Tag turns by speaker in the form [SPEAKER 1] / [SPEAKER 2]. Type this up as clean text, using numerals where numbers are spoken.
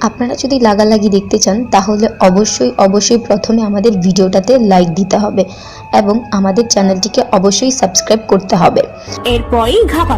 [SPEAKER 1] আপনারা যদি লাগালাগি দেখতে চান তাহলে অবশ্যই প্রথমে আমাদের ভিডিওটাতে লাইক দিতে হবে এবং আমাদের চ্যানেলটিকে অবশ্যই সাবস্ক্রাইব করতে হবে।
[SPEAKER 2] এরপরই ঘাপা